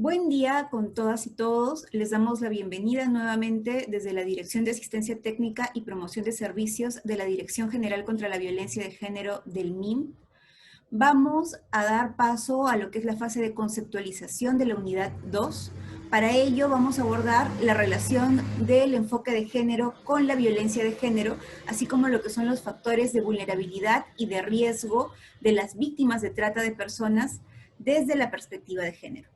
Buen día con todas y todos. Les damos la bienvenida nuevamente desde la Dirección de Asistencia Técnica y Promoción de Servicios de la Dirección General contra la Violencia de Género del MIM. Vamos a dar paso a lo que es la fase de conceptualización de la unidad 2. Para ello vamos a abordar la relación del enfoque de género con la violencia de género, así como lo que son los factores de vulnerabilidad y de riesgo de las víctimas de trata de personas desde la perspectiva de género.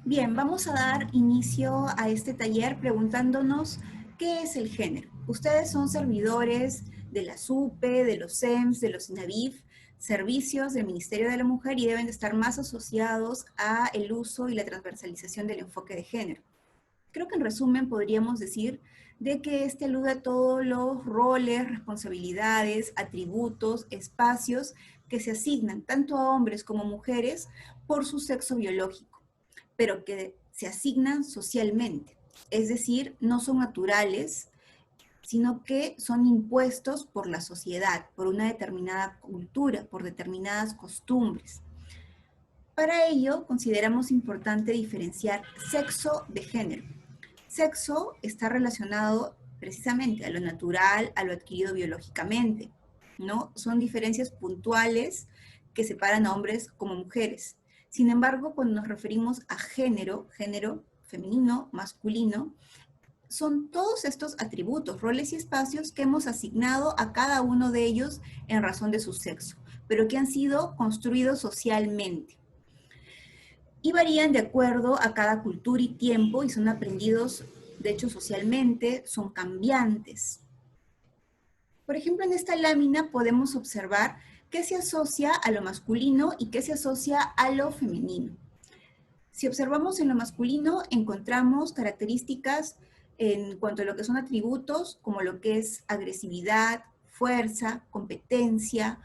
Bien, vamos a dar inicio a este taller preguntándonos qué es el género. Ustedes son servidores de la SUPE, de los SEMS, de los INAVIF, servicios del Ministerio de la Mujer y deben de estar más asociados a el uso y la transversalización del enfoque de género. Creo que en resumen podríamos decir de que este alude a todos los roles, responsabilidades, atributos, espacios que se asignan tanto a hombres como mujeres por su sexo biológico, pero que se asignan socialmente. Es decir, no son naturales, sino que son impuestos por la sociedad, por una determinada cultura, por determinadas costumbres. Para ello, consideramos importante diferenciar sexo de género. Sexo está relacionado precisamente a lo natural, a lo adquirido biológicamente, ¿no? Son diferencias puntuales que separan a hombres como mujeres. Sin embargo, cuando nos referimos a género, género femenino, masculino, son todos estos atributos, roles y espacios que hemos asignado a cada uno de ellos en razón de su sexo, pero que han sido construidos socialmente. Y varían de acuerdo a cada cultura y tiempo y son aprendidos, de hecho, socialmente, son cambiantes. Por ejemplo, en esta lámina podemos observar qué se asocia a lo masculino y qué se asocia a lo femenino. Si observamos en lo masculino, encontramos características en cuanto a lo que son atributos, como lo que es agresividad, fuerza, competencia,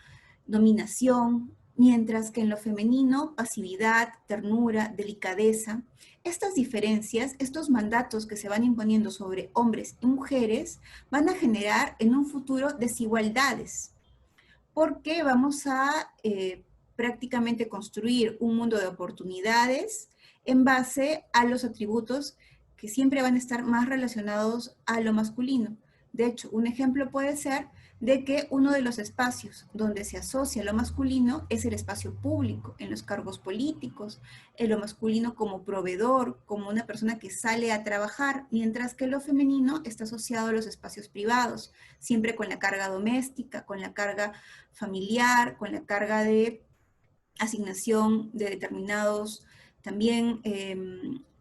dominación, mientras que en lo femenino, pasividad, ternura, delicadeza. Estas diferencias, estos mandatos que se van imponiendo sobre hombres y mujeres, van a generar en un futuro desigualdades, porque vamos a prácticamente construir un mundo de oportunidades en base a los atributos que siempre van a estar más relacionados a lo masculino. De hecho, un ejemplo puede ser de que uno de los espacios donde se asocia lo masculino es el espacio público, en los cargos políticos, en lo masculino como proveedor, como una persona que sale a trabajar, mientras que lo femenino está asociado a los espacios privados, siempre con la carga doméstica, con la carga familiar, con la carga de asignación de determinados también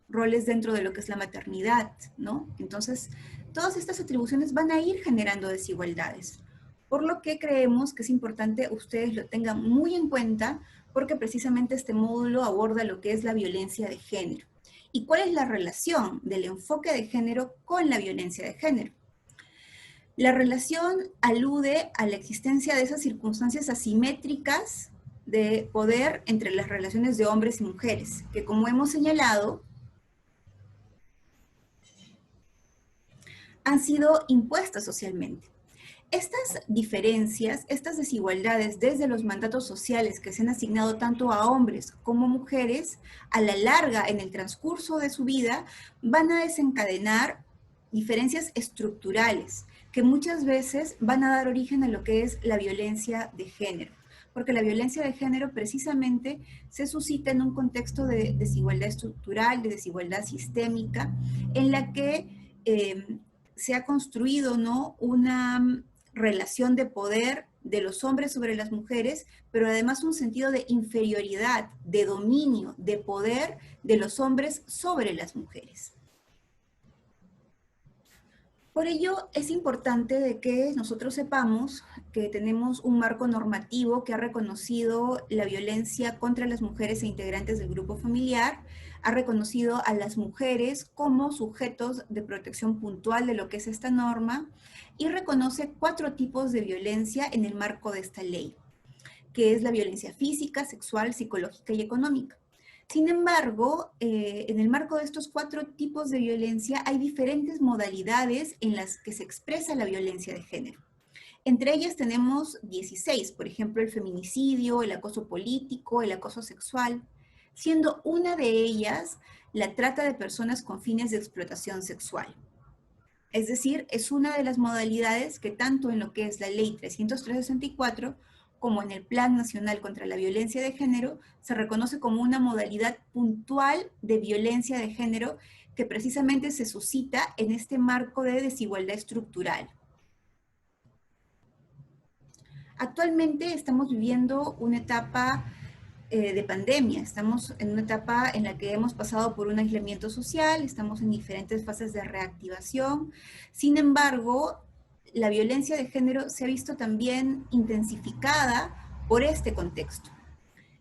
roles dentro de lo que es la maternidad, ¿no? Entonces, todas estas atribuciones van a ir generando desigualdades, por lo que creemos que es importante ustedes lo tengan muy en cuenta, porque precisamente este módulo aborda lo que es la violencia de género. ¿Y cuál es la relación del enfoque de género con la violencia de género? La relación alude a la existencia de esas circunstancias asimétricas de poder entre las relaciones de hombres y mujeres, que como hemos señalado, han sido impuestas socialmente. Estas diferencias, estas desigualdades desde los mandatos sociales que se han asignado tanto a hombres como mujeres, a la larga en el transcurso de su vida, van a desencadenar diferencias estructurales que muchas veces van a dar origen a lo que es la violencia de género. Porque la violencia de género precisamente se suscita en un contexto de desigualdad estructural, de desigualdad sistémica, en la que se ha construido, ¿no?, una relación de poder de los hombres sobre las mujeres, pero además un sentido de inferioridad, de dominio, de poder de los hombres sobre las mujeres. Por ello, es importante de que nosotros sepamos que tenemos un marco normativo que ha reconocido la violencia contra las mujeres e integrantes del grupo familiar, ha reconocido a las mujeres como sujetos de protección puntual de lo que es esta norma y reconoce 4 tipos de violencia en el marco de esta ley, que es la violencia física, sexual, psicológica y económica. Sin embargo, en el marco de estos 4 tipos de violencia hay diferentes modalidades en las que se expresa la violencia de género. Entre ellas tenemos 16, por ejemplo, el feminicidio, el acoso político, el acoso sexual, siendo una de ellas la trata de personas con fines de explotación sexual. Es decir, es una de las modalidades que tanto en lo que es la Ley 303/64 como en el Plan Nacional contra la Violencia de Género se reconoce como una modalidad puntual de violencia de género que precisamente se suscita en este marco de desigualdad estructural. Actualmente estamos viviendo una etapa de pandemia. Estamos en una etapa en la que hemos pasado por un aislamiento social, estamos en diferentes fases de reactivación. Sin embargo, la violencia de género se ha visto también intensificada por este contexto.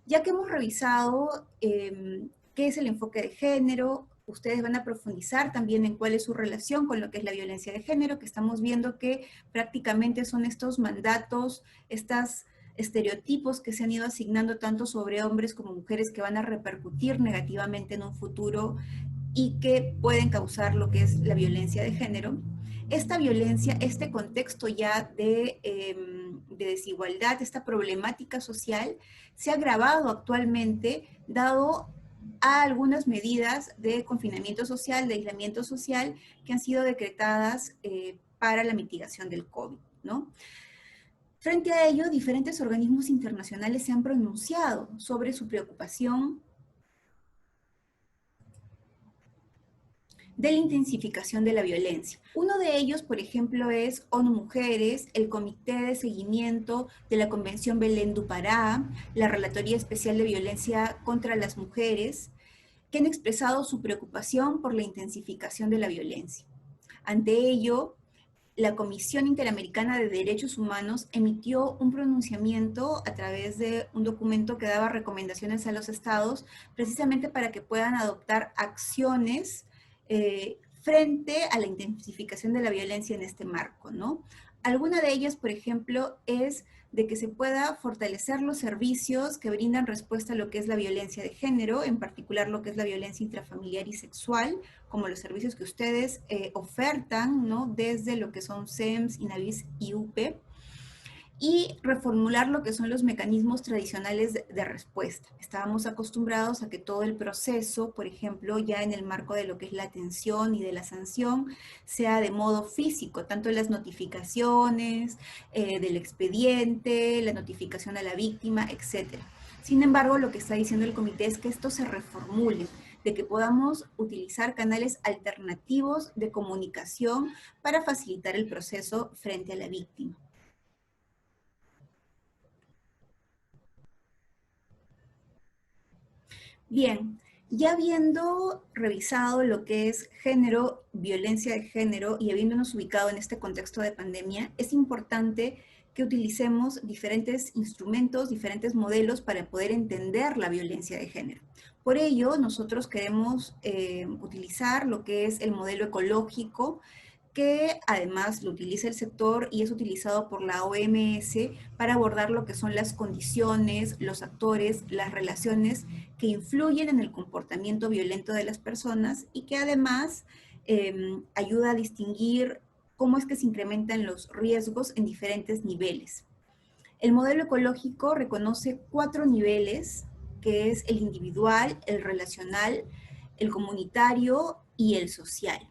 Ya que hemos revisado qué es el enfoque de género, ustedes van a profundizar también en cuál es su relación con lo que es la violencia de género, que estamos viendo que prácticamente son estos mandatos, estos estereotipos que se han ido asignando tanto sobre hombres como mujeres que van a repercutir negativamente en un futuro y que pueden causar lo que es la violencia de género. Esta violencia, este contexto ya de desigualdad, esta problemática social, se ha agravado actualmente dado a algunas medidas de confinamiento social, de aislamiento social, que han sido decretadas para la mitigación del COVID, ¿no? Frente a ello, diferentes organismos internacionales se han pronunciado sobre su preocupación de la intensificación de la violencia. Uno de ellos, por ejemplo, es ONU Mujeres, el Comité de Seguimiento de la Convención Belén do Pará, la Relatoría Especial de Violencia contra las Mujeres, que han expresado su preocupación por la intensificación de la violencia. Ante ello, la Comisión Interamericana de Derechos Humanos emitió un pronunciamiento a través de un documento que daba recomendaciones a los estados precisamente para que puedan adoptar acciones frente a la intensificación de la violencia en este marco, ¿no? Alguna de ellas, por ejemplo, es de que se pueda fortalecer los servicios que brindan respuesta a lo que es la violencia de género, en particular lo que es la violencia intrafamiliar y sexual, como los servicios que ustedes ofertan, ¿no? Desde lo que son SEMS, INAVIS y UPE, y reformular lo que son los mecanismos tradicionales de respuesta. Estábamos acostumbrados a que todo el proceso, por ejemplo, ya en el marco de lo que es la atención y de la sanción, sea de modo físico, tanto las notificaciones del expediente, la notificación a la víctima, etc. Sin embargo, lo que está diciendo el comité es que esto se reformule, de que podamos utilizar canales alternativos de comunicación para facilitar el proceso frente a la víctima. Bien, ya habiendo revisado lo que es género, violencia de género y habiéndonos ubicado en este contexto de pandemia, es importante que utilicemos diferentes instrumentos, diferentes modelos para poder entender la violencia de género. Por ello, nosotros queremos utilizar lo que es el modelo ecológico, que además lo utiliza el sector y es utilizado por la OMS para abordar lo que son las condiciones, los actores, las relaciones que influyen en el comportamiento violento de las personas y que además ayuda a distinguir cómo es que se incrementan los riesgos en diferentes niveles. El modelo ecológico reconoce 4 niveles, que es el individual, el relacional, el comunitario y el social,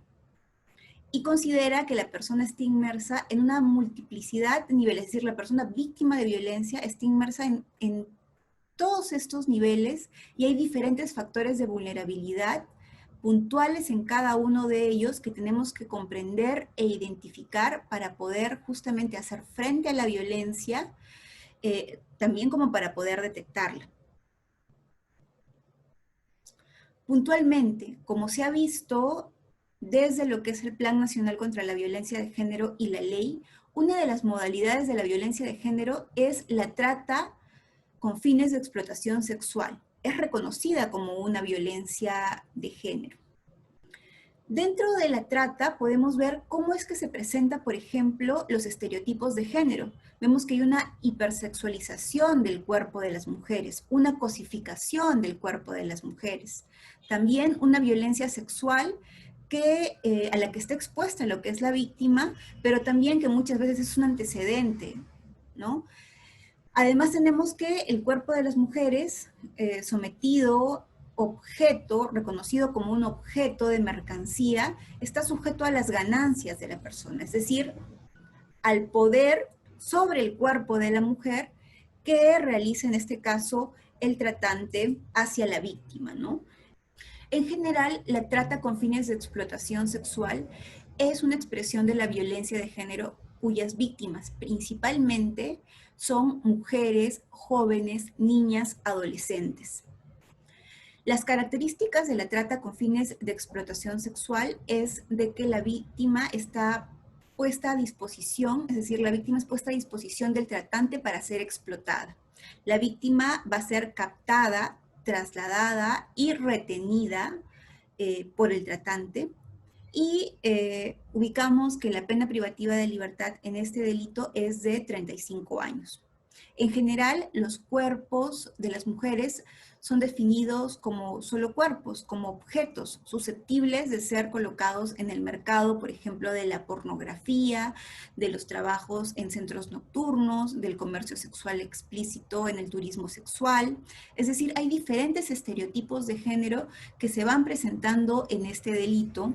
y considera que la persona está inmersa en una multiplicidad de niveles, es decir, la persona víctima de violencia está inmersa en todos estos niveles y hay diferentes factores de vulnerabilidad puntuales en cada uno de ellos que tenemos que comprender e identificar para poder justamente hacer frente a la violencia, también como para poder detectarla. Puntualmente, como se ha visto desde lo que es el Plan Nacional contra la Violencia de Género y la ley, una de las modalidades de la violencia de género es la trata con fines de explotación sexual. Es reconocida como una violencia de género. Dentro de la trata podemos ver cómo es que se presenta, por ejemplo, los estereotipos de género. Vemos que hay una hipersexualización del cuerpo de las mujeres, una cosificación del cuerpo de las mujeres, también una violencia sexual a la que está expuesta lo que es la víctima, pero también que muchas veces es un antecedente, ¿no? Además tenemos que el cuerpo de las mujeres sometido, objeto, reconocido como un objeto de mercancía, está sujeto a las ganancias de la persona, es decir, al poder sobre el cuerpo de la mujer que realiza en este caso el tratante hacia la víctima, ¿no? En general, la trata con fines de explotación sexual es una expresión de la violencia de género cuyas víctimas principalmente son mujeres, jóvenes, niñas, adolescentes. Las características de la trata con fines de explotación sexual es de que la víctima está puesta a disposición, es decir, la víctima es puesta a disposición del tratante para ser explotada. La víctima va a ser captada, trasladada y retenida por el tratante y ubicamos que la pena privativa de libertad en este delito es de 35 años. En general, los cuerpos de las mujeres son definidos como solo cuerpos, como objetos susceptibles de ser colocados en el mercado, por ejemplo, de la pornografía, de los trabajos en centros nocturnos, del comercio sexual explícito, en el turismo sexual. Es decir, hay diferentes estereotipos de género que se van presentando en este delito,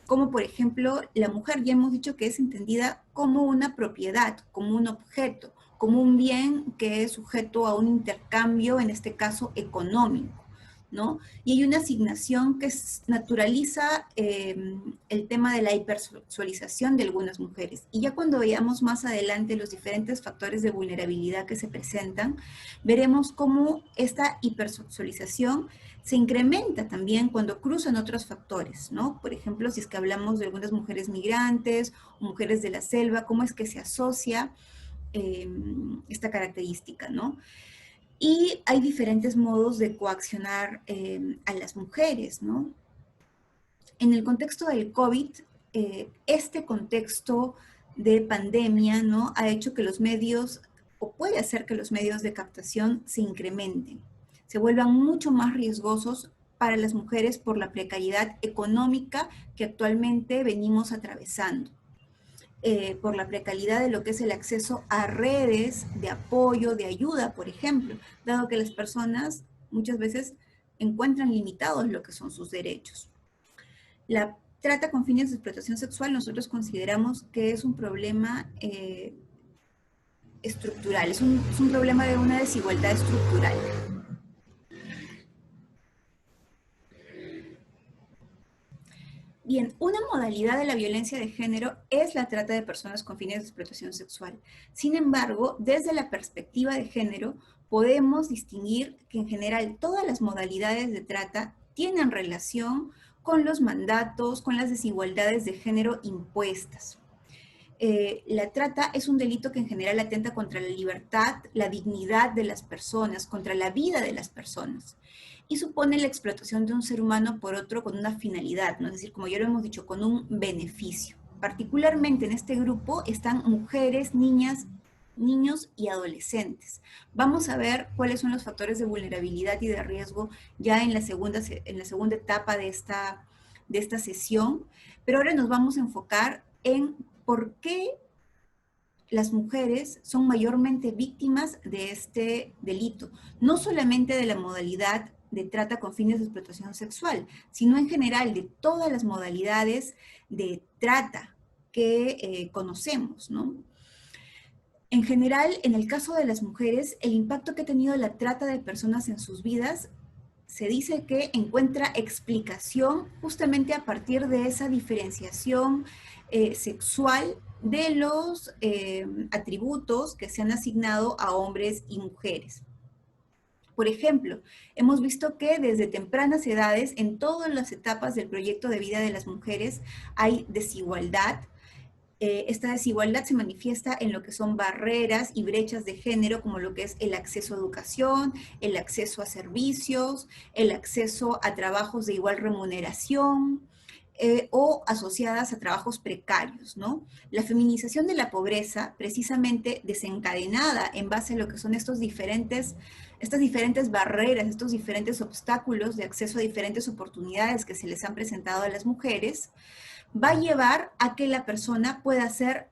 como por ejemplo la mujer, ya hemos dicho que es entendida como una propiedad, como un objeto, como un bien que es sujeto a un intercambio, en este caso económico, ¿no? Y hay una asignación que naturaliza el tema de la hipersexualización de algunas mujeres. Y ya cuando veamos más adelante los diferentes factores de vulnerabilidad que se presentan, veremos cómo esta hipersexualización se incrementa también cuando cruzan otros factores, ¿no? Por ejemplo, si es que hablamos de algunas mujeres migrantes o mujeres de la selva, cómo es que se asocia esta característica, ¿no? Y hay diferentes modos de coaccionar a las mujeres, ¿no? En el contexto del COVID, este contexto de pandemia, ¿no? Ha hecho que los medios, o puede hacer que los medios de captación se incrementen, se vuelvan mucho más riesgosos para las mujeres por la precariedad económica que actualmente venimos atravesando. Por la precariedad de lo que es el acceso a redes de apoyo, de ayuda, por ejemplo, dado que las personas muchas veces encuentran limitados lo que son sus derechos. La trata con fines de explotación sexual nosotros consideramos que es un problema estructural, es un problema de una desigualdad estructural. Bien, una modalidad de la violencia de género es la trata de personas con fines de explotación sexual. Sin embargo, desde la perspectiva de género, podemos distinguir que en general todas las modalidades de trata tienen relación con los mandatos, con las desigualdades de género impuestas. La trata es un delito que en general atenta contra la libertad, la dignidad de las personas, contra la vida de las personas. Y supone la explotación de un ser humano por otro con una finalidad, ¿no? Es decir, como ya lo hemos dicho, con un beneficio. Particularmente en este grupo están mujeres, niñas, niños y adolescentes. Vamos a ver cuáles son los factores de vulnerabilidad y de riesgo ya en la segunda etapa de esta sesión, pero ahora nos vamos a enfocar en por qué las mujeres son mayormente víctimas de este delito, no solamente de la modalidad de trata con fines de explotación sexual, sino en general de todas las modalidades de trata que conocemos, ¿no? En general, en el caso de las mujeres, el impacto que ha tenido la trata de personas en sus vidas se dice que encuentra explicación justamente a partir de esa diferenciación sexual de los atributos que se han asignado a hombres y mujeres. Por ejemplo, hemos visto que desde tempranas edades, en todas las etapas del proyecto de vida de las mujeres, hay desigualdad Esta desigualdad se manifiesta en lo que son barreras y brechas de género, como lo que es el acceso a educación, el acceso a servicios, el acceso a trabajos de igual remuneración, o asociadas a trabajos precarios, ¿no? La feminización de la pobreza, precisamente desencadenada en base a lo que son estas diferentes barreras, estos diferentes obstáculos de acceso a diferentes oportunidades que se les han presentado a las mujeres, va a llevar a que la persona pueda ser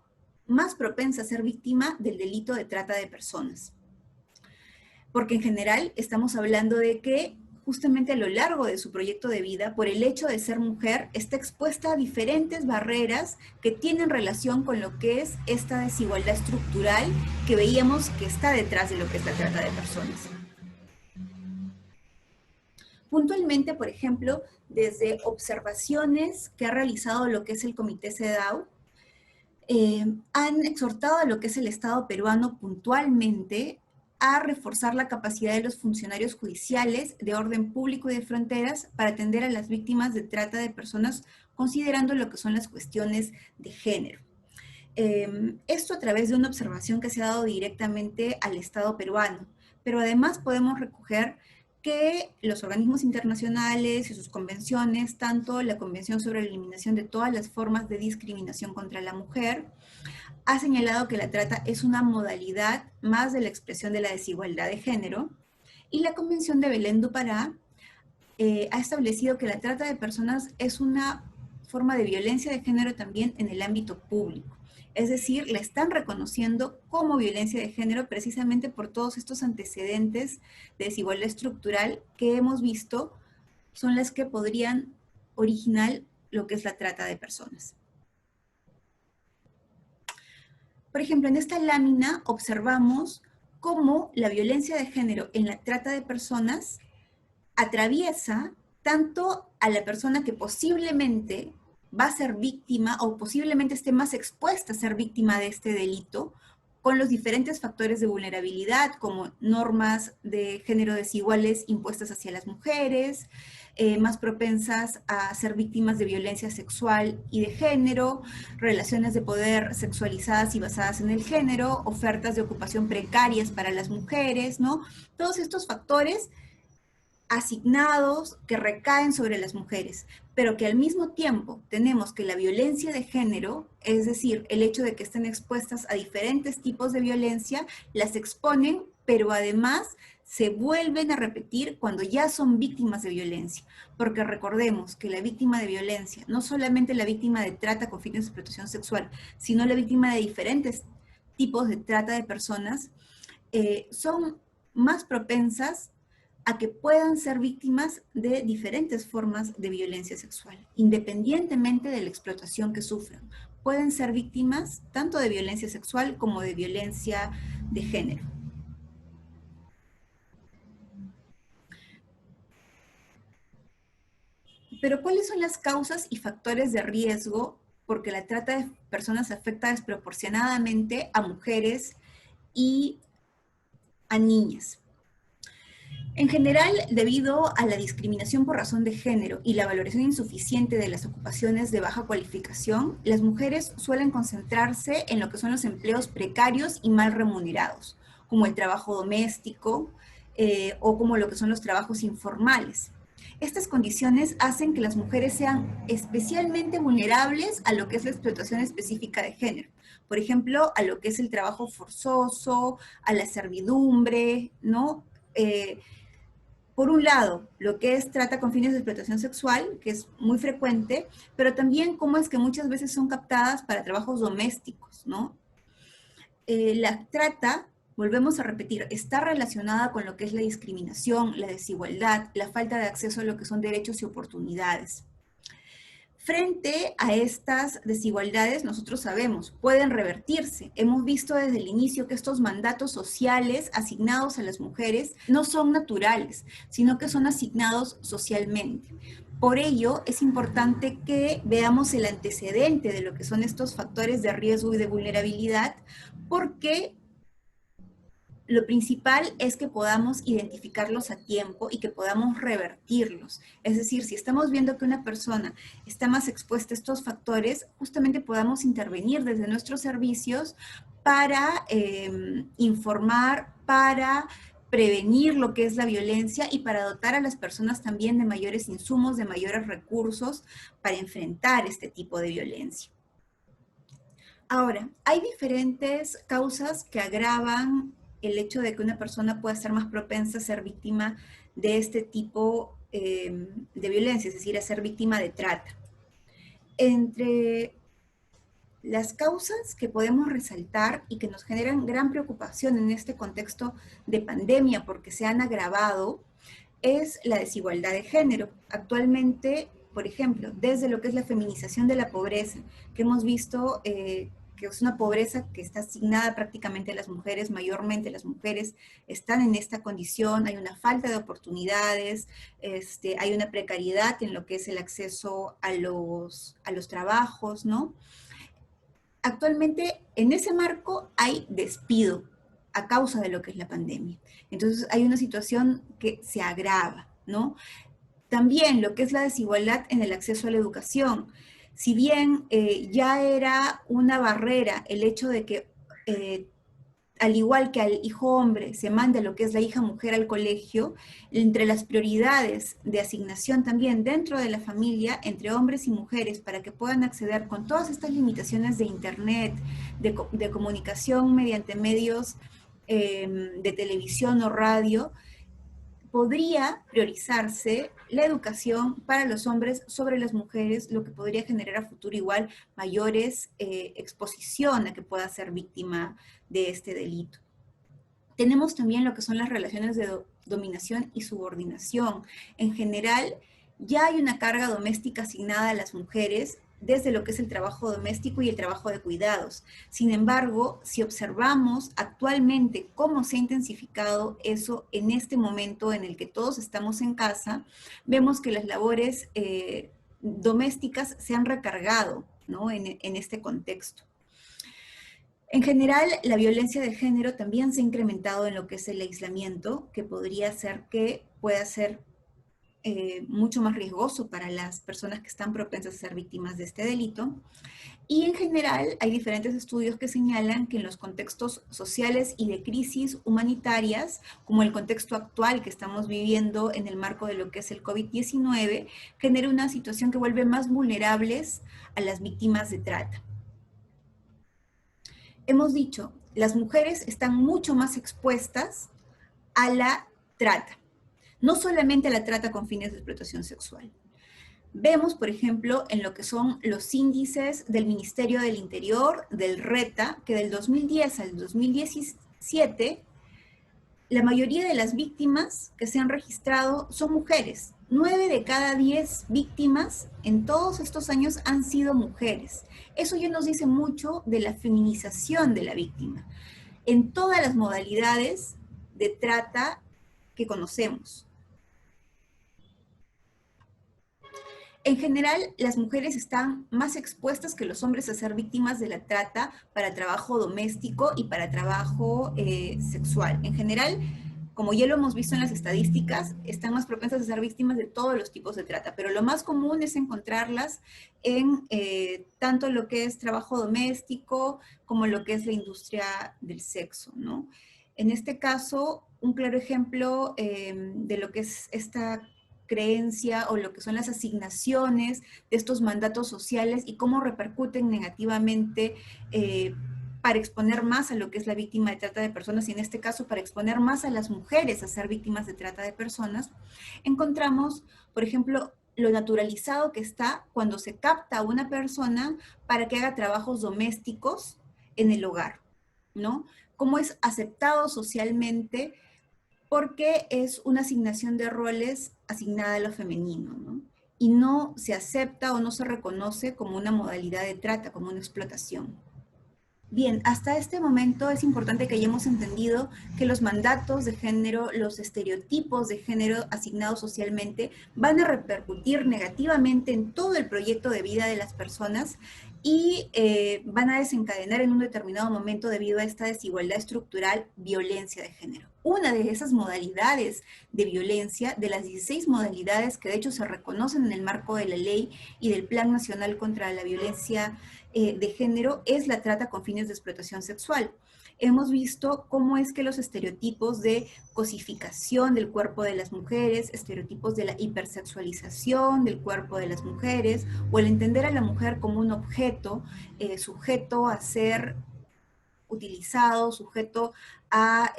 más propensa a ser víctima del delito de trata de personas. Porque en general estamos hablando de que justamente a lo largo de su proyecto de vida, por el hecho de ser mujer, está expuesta a diferentes barreras que tienen relación con lo que es esta desigualdad estructural que veíamos que está detrás de lo que es la trata de personas. Puntualmente, por ejemplo, desde observaciones que ha realizado lo que es el Comité CEDAW, han exhortado a lo que es el Estado peruano puntualmente a reforzar la capacidad de los funcionarios judiciales de orden público y de fronteras para atender a las víctimas de trata de personas, considerando lo que son las cuestiones de género. Esto a través de una observación que se ha dado directamente al Estado peruano, pero además podemos recoger que los organismos internacionales y sus convenciones, tanto la Convención sobre la Eliminación de todas las formas de discriminación contra la mujer, ha señalado que la trata es una modalidad más de la expresión de la desigualdad de género, y la Convención de Belén do Pará ha establecido que la trata de personas es una forma de violencia de género también en el ámbito público. Es decir, la están reconociendo como violencia de género precisamente por todos estos antecedentes de desigualdad estructural que hemos visto son las que podrían originar lo que es la trata de personas. Por ejemplo, en esta lámina observamos cómo la violencia de género en la trata de personas atraviesa tanto a la persona que posiblemente va a ser víctima o posiblemente esté más expuesta a ser víctima de este delito, con los diferentes factores de vulnerabilidad, como normas de género desiguales impuestas hacia las mujeres, más propensas a ser víctimas de violencia sexual y de género, relaciones de poder sexualizadas y basadas en el género, ofertas de ocupación precarias para las mujeres, ¿no? Todos estos factores asignados que recaen sobre las mujeres, pero que al mismo tiempo tenemos que la violencia de género, es decir, el hecho de que estén expuestas a diferentes tipos de violencia, las exponen, pero además se vuelven a repetir cuando ya son víctimas de violencia, porque recordemos que la víctima de violencia, no solamente la víctima de trata con fines de explotación sexual, sino la víctima de diferentes tipos de trata de personas, son más propensas a que puedan ser víctimas de diferentes formas de violencia sexual, independientemente de la explotación que sufran. Pueden ser víctimas tanto de violencia sexual como de violencia de género. Pero ¿cuáles son las causas y factores de riesgo porque la trata de personas afecta desproporcionadamente a mujeres y a niñas? En general, debido a la discriminación por razón de género y la valoración insuficiente de las ocupaciones de baja cualificación, las mujeres suelen concentrarse en lo que son los empleos precarios y mal remunerados, como el trabajo doméstico o como lo que son los trabajos informales. Estas condiciones hacen que las mujeres sean especialmente vulnerables a lo que es la explotación específica de género. Por ejemplo, a lo que es el trabajo forzoso, a la servidumbre, ¿no? Por un lado, lo que es trata con fines de explotación sexual, que es muy frecuente, pero también cómo es que muchas veces son captadas para trabajos domésticos, ¿no? La trata, volvemos a repetir, está relacionada con lo que es la discriminación, la desigualdad, la falta de acceso a lo que son derechos y oportunidades. Frente a estas desigualdades, nosotros sabemos, pueden revertirse. Hemos visto desde el inicio que estos mandatos sociales asignados a las mujeres no son naturales, sino que son asignados socialmente. Por ello, es importante que veamos el antecedente de lo que son estos factores de riesgo y de vulnerabilidad, porque lo principal es que podamos identificarlos a tiempo y que podamos revertirlos. Es decir, si estamos viendo que una persona está más expuesta a estos factores, justamente podamos intervenir desde nuestros servicios para informar, para prevenir lo que es la violencia y para dotar a las personas también de mayores insumos, de mayores recursos para enfrentar este tipo de violencia. Ahora, hay diferentes causas que agravan el hecho de que una persona pueda estar más propensa a ser víctima de este tipo de violencia, es decir, a ser víctima de trata. Entre las causas que podemos resaltar y que nos generan gran preocupación en este contexto de pandemia porque se han agravado es la desigualdad de género. Actualmente, por ejemplo, desde lo que es la feminización de la pobreza, que hemos visto que es una pobreza que está asignada prácticamente a las mujeres, mayormente las mujeres están en esta condición, hay una falta de oportunidades, hay una precariedad en lo que es el acceso a los trabajos, ¿no? Actualmente, en ese marco hay despido a causa de lo que es la pandemia. Entonces, hay una situación que se agrava, ¿no? También lo que es la desigualdad en el acceso a la educación. Si bien ya era una barrera el hecho de que, al igual que al hijo hombre, se mande lo que es la hija mujer al colegio, entre las prioridades de asignación también dentro de la familia, entre hombres y mujeres, para que puedan acceder con todas estas limitaciones de internet, de comunicación mediante medios de televisión o radio, podría priorizarse la educación para los hombres sobre las mujeres, lo que podría generar a futuro igual mayores exposición a que pueda ser víctima de este delito. Tenemos también lo que son las relaciones de dominación y subordinación. En general, ya hay una carga doméstica asignada a las mujeres desde lo que es el trabajo doméstico y el trabajo de cuidados. Sin embargo, si observamos actualmente cómo se ha intensificado eso en este momento en el que todos estamos en casa, vemos que las labores domésticas se han recargado, ¿no? en este contexto. En general, la violencia de género también se ha incrementado en lo que es el aislamiento, que podría ser que pueda ser mucho más riesgoso para las personas que están propensas a ser víctimas de este delito. Y en general hay diferentes estudios que señalan que en los contextos sociales y de crisis humanitarias, como el contexto actual que estamos viviendo en el marco de lo que es el COVID-19, genera una situación que vuelve más vulnerables a las víctimas de trata. Hemos dicho, las mujeres están mucho más expuestas a la trata. No solamente a la trata con fines de explotación sexual. Vemos, por ejemplo, en lo que son los índices del Ministerio del Interior, del RETA, que del 2010 al 2017, la mayoría de las víctimas que se han registrado son mujeres. 9 de cada 10 víctimas en todos estos años han sido mujeres. Eso ya nos dice mucho de la feminización de la víctima, en todas las modalidades de trata que conocemos. En general, las mujeres están más expuestas que los hombres a ser víctimas de la trata para trabajo doméstico y para trabajo sexual. En general, como ya lo hemos visto en las estadísticas, están más propensas a ser víctimas de todos los tipos de trata, pero lo más común es encontrarlas en tanto lo que es trabajo doméstico como lo que es la industria del sexo, ¿no? En este caso, un claro ejemplo de lo que es esta creencia o lo que son las asignaciones de estos mandatos sociales y cómo repercuten negativamente para exponer más a lo que es la víctima de trata de personas y en este caso para exponer más a las mujeres a ser víctimas de trata de personas, encontramos, por ejemplo, lo naturalizado que está cuando se capta a una persona para que haga trabajos domésticos en el hogar, ¿no? Cómo es aceptado socialmente porque es una asignación de roles asignada a lo femenino, ¿no? Y no se acepta o no se reconoce como una modalidad de trata, como una explotación. Bien, hasta este momento es importante que hayamos entendido que los mandatos de género, los estereotipos de género asignados socialmente van a repercutir negativamente en todo el proyecto de vida de las personas y van a desencadenar en un determinado momento, debido a esta desigualdad estructural, violencia de género. Una de esas modalidades de violencia, de las 16 modalidades que de hecho se reconocen en el marco de la ley y del Plan Nacional contra la Violencia de Género, es la trata con fines de explotación sexual. Hemos visto cómo es que los estereotipos de cosificación del cuerpo de las mujeres, estereotipos de la hipersexualización del cuerpo de las mujeres, o el entender a la mujer como un objeto, sujeto a ser utilizado, sujeto a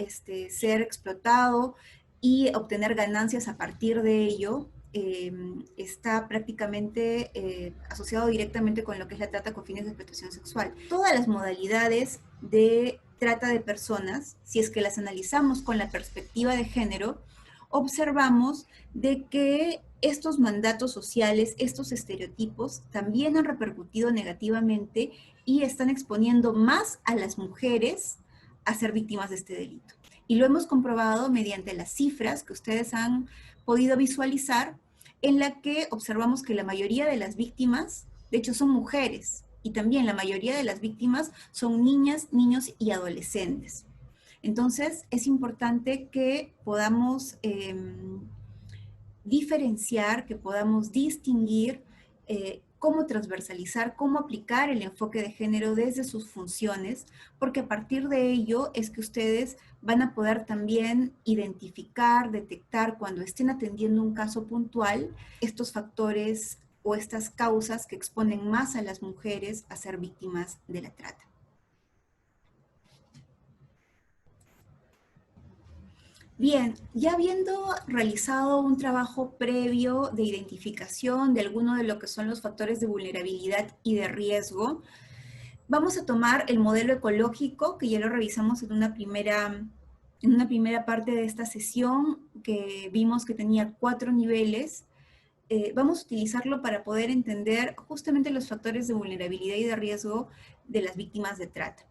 ser explotado y obtener ganancias a partir de ello, está prácticamente asociado directamente con lo que es la trata con fines de explotación sexual. Todas las modalidades de trata de personas, si es que las analizamos con la perspectiva de género, observamos de que estos mandatos sociales, estos estereotipos, también han repercutido negativamente y están exponiendo más a las mujeres a ser víctimas de este delito. Y lo hemos comprobado mediante las cifras que ustedes han podido visualizar, en la que observamos que la mayoría de las víctimas, de hecho, son mujeres, y también la mayoría de las víctimas son niñas, niños y adolescentes. Entonces, es importante que podamos diferenciar, que podamos distinguir cómo transversalizar, cómo aplicar el enfoque de género desde sus funciones, porque a partir de ello es que ustedes van a poder también identificar, detectar cuando estén atendiendo un caso puntual estos factores o estas causas que exponen más a las mujeres a ser víctimas de la trata. Bien, ya habiendo realizado un trabajo previo de identificación de algunos de lo que son los factores de vulnerabilidad y de riesgo, vamos a tomar el modelo ecológico, que ya lo revisamos en una primera parte de esta sesión, que vimos que tenía 4 niveles. Vamos a utilizarlo para poder entender justamente los factores de vulnerabilidad y de riesgo de las víctimas de trata.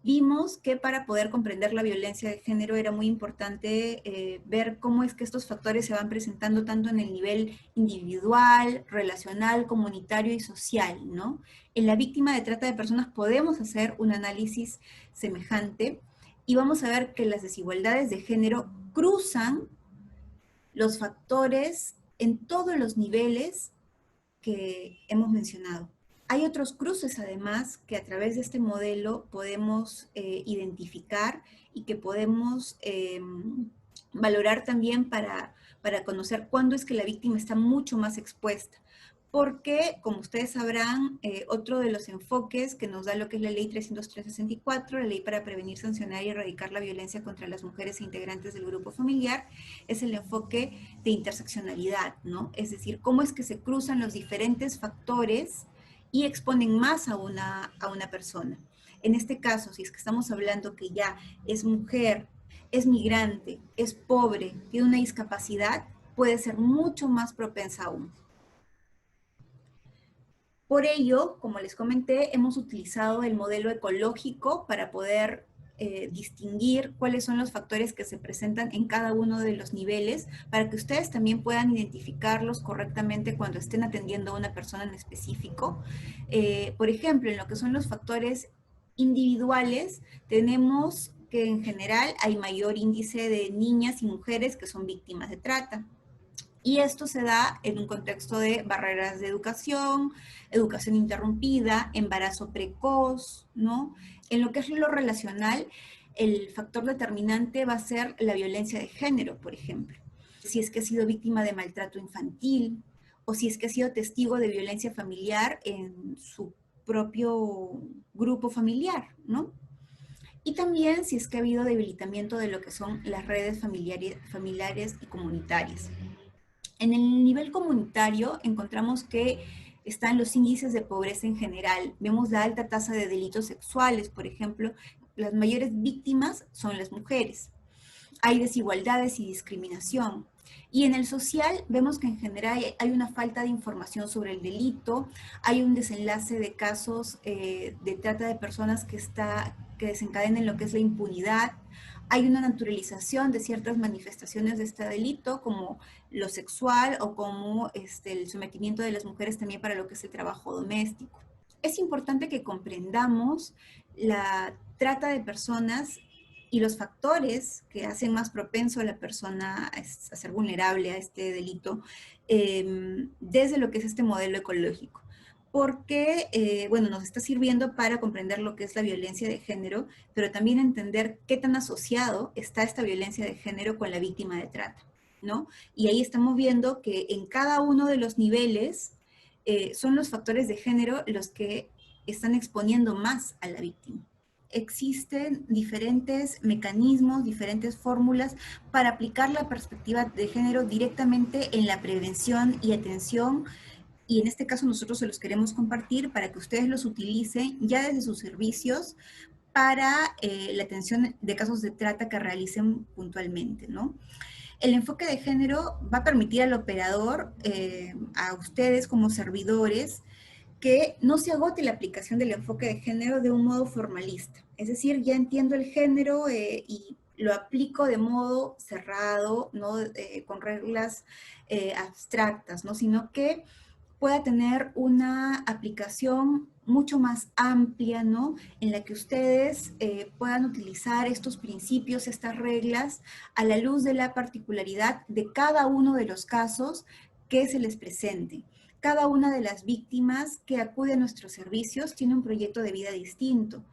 Vimos que para poder comprender la violencia de género era muy importante ver cómo es que estos factores se van presentando tanto en el nivel individual, relacional, comunitario y social, ¿no? En la víctima de trata de personas podemos hacer un análisis semejante y vamos a ver que las desigualdades de género cruzan los factores en todos los niveles que hemos mencionado. Hay otros cruces además que a través de este modelo podemos identificar y que podemos valorar también para conocer cuándo es que la víctima está mucho más expuesta. Porque, como ustedes sabrán, otro de los enfoques que nos da lo que es la Ley 303/64, la Ley para Prevenir, Sancionar y Erradicar la Violencia contra las Mujeres e Integrantes del Grupo Familiar, es el enfoque de interseccionalidad, ¿no? Es decir, cómo es que se cruzan los diferentes factores y exponen más a una persona. En este caso, si es que estamos hablando que ya es mujer, es migrante, es pobre, tiene una discapacidad, puede ser mucho más propensa aún. Por ello, como les comenté, hemos utilizado el modelo ecológico para poder distinguir cuáles son los factores que se presentan en cada uno de los niveles, para que ustedes también puedan identificarlos correctamente cuando estén atendiendo a una persona en específico. Por ejemplo, en lo que son los factores individuales, tenemos que en general hay mayor índice de niñas y mujeres que son víctimas de trata. Y esto se da en un contexto de barreras de educación, educación interrumpida, embarazo precoz, ¿no? En lo que es lo relacional, el factor determinante va a ser la violencia de género, por ejemplo. Si es que ha sido víctima de maltrato infantil o si es que ha sido testigo de violencia familiar en su propio grupo familiar, ¿no? Y también si es que ha habido debilitamiento de lo que son las redes familiares y comunitarias. En el nivel comunitario encontramos que están los índices de pobreza en general. Vemos la alta tasa de delitos sexuales, por ejemplo. Las mayores víctimas son las mujeres. Hay desigualdades y discriminación. Y en el social vemos que en general hay una falta de información sobre el delito, hay un desenlace de casos de trata de personas que desencadenan lo que es la impunidad, hay una naturalización de ciertas manifestaciones de este delito, como lo sexual o como el sometimiento de las mujeres también para lo que es el trabajo doméstico. es importante que comprendamos la trata de personas y los factores que hacen más propenso a la persona a ser vulnerable a este delito desde lo que es este modelo ecológico. Porque, bueno, nos está sirviendo para comprender lo que es la violencia de género, pero también entender qué tan asociado está esta violencia de género con la víctima de trata, ¿no? Y ahí estamos viendo que en cada uno de los niveles son los factores de género los que están exponiendo más a la víctima. Existen diferentes mecanismos, diferentes fórmulas para aplicar la perspectiva de género directamente en la prevención y atención, y en este caso nosotros se los queremos compartir para que ustedes los utilicen ya desde sus servicios para la atención de casos de trata que realicen puntualmente, ¿no? El enfoque de género va a permitir al operador, a ustedes como servidores, que no se agote la aplicación del enfoque de género de un modo formalista. Es decir, ya entiendo el género y lo aplico de modo cerrado, ¿no? Con reglas abstractas, ¿no? Sino que pueda tener una aplicación mucho más amplia, ¿no? En la que ustedes puedan utilizar estos principios, estas reglas, a la luz de la particularidad de cada uno de los casos que se les presente. Cada una de las víctimas que acude a nuestros servicios tiene un proyecto de vida distinto.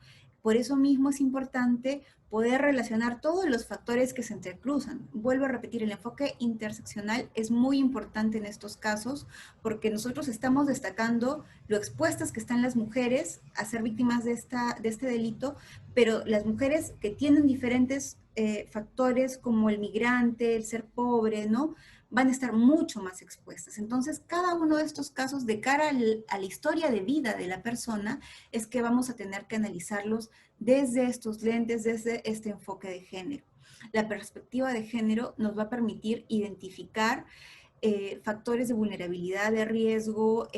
Por eso mismo es importante poder relacionar todos los factores que se entrecruzan. Vuelvo a repetir, el enfoque interseccional es muy importante en estos casos porque nosotros estamos destacando lo expuestas que están las mujeres a ser víctimas de este delito, pero las mujeres que tienen diferentes factores como el migrante, el ser pobre, ¿no? Van a estar mucho más expuestas. Entonces, cada uno de estos casos, de cara a la historia de vida de la persona, es que vamos a tener que analizarlos desde estos lentes, desde este enfoque de género. La perspectiva de género nos va a permitir identificar factores de vulnerabilidad, de riesgo,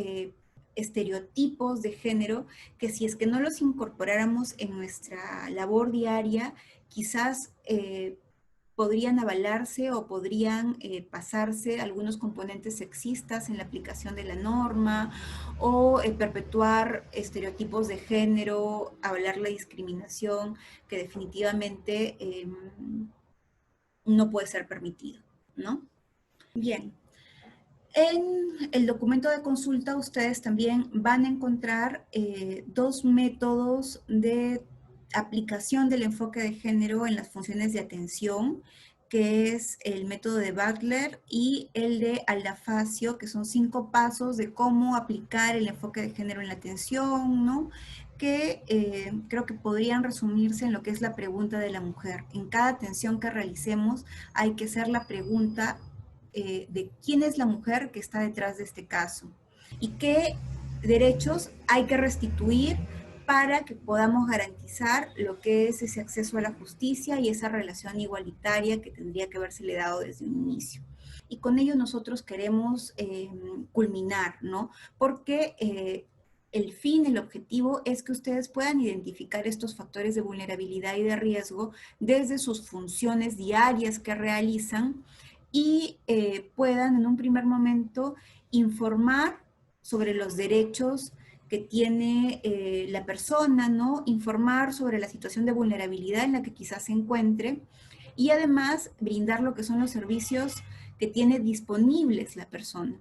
estereotipos de género, que si es que no los incorporáramos en nuestra labor diaria, quizás podrían avalarse o podrían pasarse algunos componentes sexistas en la aplicación de la norma o perpetuar estereotipos de género, avalar la discriminación, que definitivamente no puede ser permitido, ¿no? Bien. En el documento de consulta ustedes también van a encontrar dos métodos de aplicación del enfoque de género en las funciones de atención, que es el método de Butler y el de Aldafacio, que son 5 pasos de cómo aplicar el enfoque de género en la atención, ¿no? Que creo que podrían resumirse en lo que es la pregunta de la mujer. En cada atención que realicemos hay que hacer la pregunta de quién es la mujer que está detrás de este caso y qué derechos hay que restituir para que podamos garantizar lo que es ese acceso a la justicia y esa relación igualitaria que tendría que habérsele dado desde un inicio. Y con ello nosotros queremos culminar, ¿no? Porque el fin, el objetivo es que ustedes puedan identificar estos factores de vulnerabilidad y de riesgo desde sus funciones diarias que realizan y puedan en un primer momento informar sobre los derechos que tiene la persona, ¿no? Informar sobre la situación de vulnerabilidad en la que quizás se encuentre y además brindar lo que son los servicios que tiene disponibles la persona.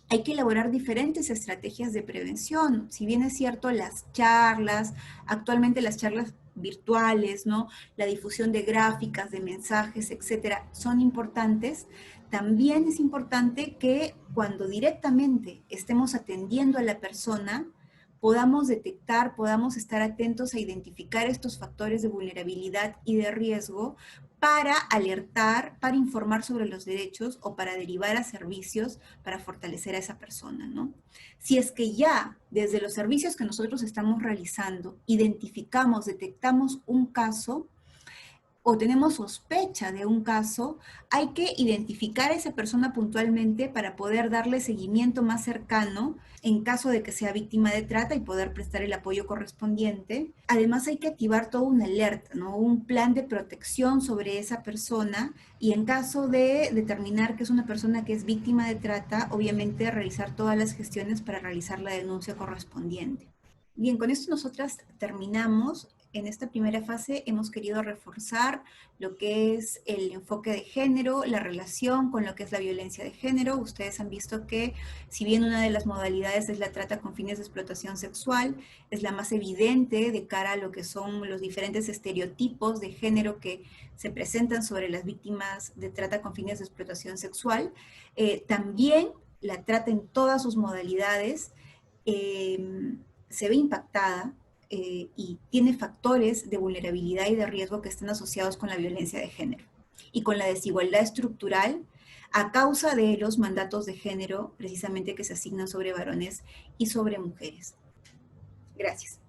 Hay que elaborar diferentes estrategias de prevención. Si bien es cierto, las charlas, actualmente las charlas virtuales, ¿no? La difusión de gráficas, de mensajes, etcétera, son importantes. También es importante que cuando directamente estemos atendiendo a la persona, podamos detectar, podamos estar atentos a identificar estos factores de vulnerabilidad y de riesgo para alertar, para informar sobre los derechos o para derivar a servicios para fortalecer a esa persona, ¿no? Si es que ya desde los servicios que nosotros estamos realizando identificamos, detectamos un caso, o tenemos sospecha de un caso, hay que identificar a esa persona puntualmente para poder darle seguimiento más cercano en caso de que sea víctima de trata y poder prestar el apoyo correspondiente. Además hay que activar toda una alerta, ¿no? Un plan de protección sobre esa persona y en caso de determinar que es una persona que es víctima de trata, obviamente realizar todas las gestiones para realizar la denuncia correspondiente. Bien, con esto nosotras terminamos. En esta primera fase hemos querido reforzar lo que es el enfoque de género, la relación con lo que es la violencia de género. Ustedes han visto que si bien una de las modalidades es la trata con fines de explotación sexual, es la más evidente de cara a lo que son los diferentes estereotipos de género que se presentan sobre las víctimas de trata con fines de explotación sexual. También la trata en todas sus modalidades. eh, Se ve impactada y tiene factores de vulnerabilidad y de riesgo que están asociados con la violencia de género y con la desigualdad estructural a causa de los mandatos de género precisamente que se asignan sobre varones y sobre mujeres. Gracias.